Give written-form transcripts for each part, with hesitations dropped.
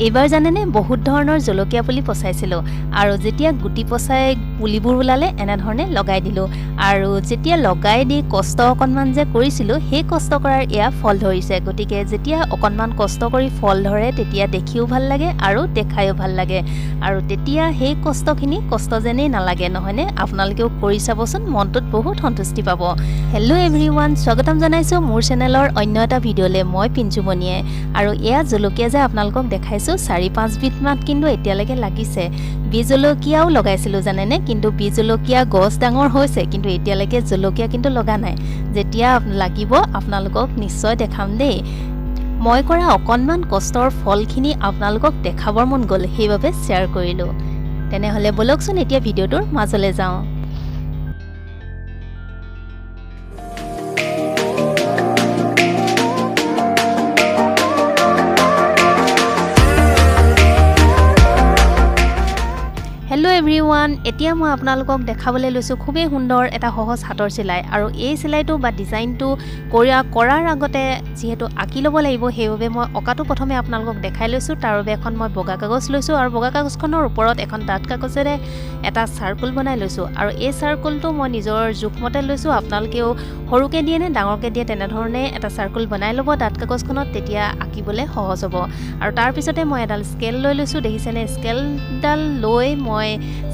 এইবাৰ জানেনে বহুত ধৰণৰ জলকীয়া পুলি পচাইছিলোঁ আৰু যেতিয়া গুটি পচাই পুলিবোৰ ওলালে এনেধৰণে লগাই দিলোঁ আৰু যেতিয়া লগাই দি কষ্ট অকণমান যে কৰিছিলোঁ সেই কষ্ট কৰাৰ এয়া ফল ধৰিছে। গতিকে যেতিয়া অকণমান কষ্ট কৰি ফল ধৰে তেতিয়া দেখিও ভাল লাগে আৰু দেখায়ো ভাল লাগে আৰু তেতিয়া সেই কষ্টখিনি কষ্ট যেনেই নালাগে নহয়নে? আপোনালোকেও কৰি চাবচোন, মনটোত বহুত সন্তুষ্টি পাব। হেল্ল' এভৰিৱান, স্বাগতম জনাইছোঁ মোৰ চেনেলৰ অন্য এটা ভিডিঅ'লৈ। মই পিঞ্জুমণিয়ে আৰু এয়া জলকীয়া যে আপোনালোকক দেখাইছোঁ 4-5 বিধমান কিন্তু এতিয়ালৈকে লাগিছে। বীজ জলকীয়াও লগাইছিলোঁ জানেনে, কিন্তু বীজ জলকীয়া গছ ডাঙৰ হৈছে কিন্তু এতিয়ালৈকে জলকীয়া কিন্তু লগা নাই। যেতিয়া লাগিব আপোনালোকক নিশ্চয় দেখাম দেই। মই কৰা অকণমান কষ্টৰ ফলখিনি আপোনালোকক দেখাবৰ মন গ'ল, সেইবাবে শ্বেয়াৰ কৰিলোঁ। তেনেহ'লে বলকচোন এতিয়া ভিডিঅ'টোৰ মাজলৈ যাওঁ। হেল্ল' এভৰিৱান, এতিয়া মই আপোনালোকক দেখাবলৈ লৈছোঁ খুবেই সুন্দৰ এটা সহজ হাতৰ চিলাই। আৰু এই চিলাইটো বা ডিজাইনটো কৰাৰ আগতে যিহেতু আঁকি ল'ব লাগিব, সেইবাবে মই অঁকাটো প্ৰথমে আপোনালোকক দেখাই লৈছোঁ। তাৰ বাবে এখন মই বগা কাগজ লৈছোঁ আৰু বগা কাগজখনৰ ওপৰত এখন ডাঠ কাগজেৰে এটা চাৰ্কুল বনাই লৈছোঁ। আৰু এই চাৰ্কুলটো মই নিজৰ জোখমতে লৈছোঁ। আপোনালোকেও সৰুকৈ দিয়ে নে ডাঙৰকৈ দিয়ে তেনেধৰণে এটা চাৰ্কুল বনাই ল'ব ডাঠ কাগজখনত, তেতিয়া আঁকিবলৈ সহজ হ'ব। আৰু তাৰপিছতে মই এডাল স্কেল লৈ লৈছোঁ। দেখিছেনে, স্কেলডাল লৈ মই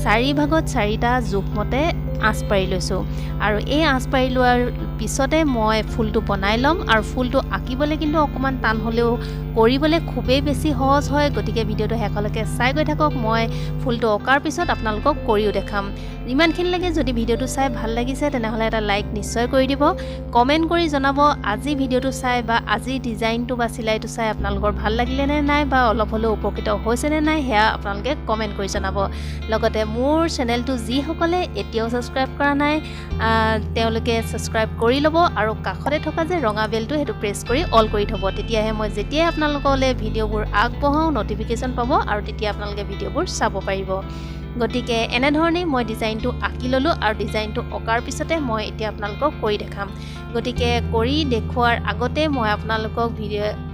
4 ভাগত 4টা জোখমতে আঁচ পাৰি লৈছোঁ। আৰু এই আঁচ পাৰি লোৱাৰ পিছতে মই ফুলটো বনাই ল'ম। আৰু ফুলটো আঁকিবলৈ কিন্তু অকণমান টান হ'লেও কৰিবলৈ খুবেই বেছি সহজ হয়। গতিকে ভিডিঅ'টো শেষলৈকে চাই গৈ থাকক। মই ফুলটো অঁকাৰ পিছত আপোনালোকক কৰিও দেখাম। ইমানখিনিলৈকে যদি ভিডিঅ'টো চাই ভাল লাগিছে তেনেহ'লে এটা লাইক নিশ্চয় কৰি দিব। কমেণ্ট কৰি জনাব আজি ভিডিঅ'টো চাই বা আজি ডিজাইনটো বা চিলাইটো চাই আপোনালোকৰ ভাল লাগিলে নে নাই বা অলপ হ'লেও উপকৃত হৈছেনে নাই, সেয়া আপোনালোকে কমেণ্ট কৰি জনাব। লগতে মোৰ চেনেলটো যিসকলে এতিয়াও ছাবস্ক্ৰাইব কৰা নাই তেওঁলোকে ছাবস্ক্ৰাইব কৰি ল'ব আৰু কাষতে থকা যে ৰঙা বেলটো সেইটো প্ৰেছ কৰি অল কৰি থ'ব। তেতিয়াহে মই যেতিয়াই আপোনালোকলৈ ভিডিঅ'বোৰ আগবঢ়াওঁ ন'টিফিকেশ্যন পাব আৰু তেতিয়া আপোনালোকে ভিডিঅ'বোৰ চাব পাৰিব। গতিকে এনেধৰণেই মই ডিজাইনটো আঁকি ল'লোঁ আৰু ডিজাইনটো অঁকাৰ পিছতে মই এতিয়া আপোনালোকক কৰি দেখাম। গতিকে কৰি দেখুওৱাৰ আগতে মই আপোনালোকক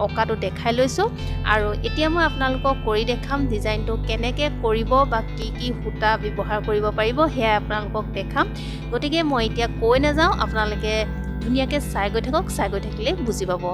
অঁকাটো দেখাই লৈছোঁ আৰু এতিয়া মই আপোনালোকক কৰি দেখাম ডিজাইনটো কেনেকৈ কৰিব বা কি কি সূতা ব্যৱহাৰ কৰিব পাৰিব সেয়া আপোনালোকক দেখাম। গতিকে মই এতিয়া কৈ নাযাওঁ, আপোনালোকে ধুনীয়াকৈ চাই গৈ থাকক, চাই গৈ থাকিলে বুজি পাব।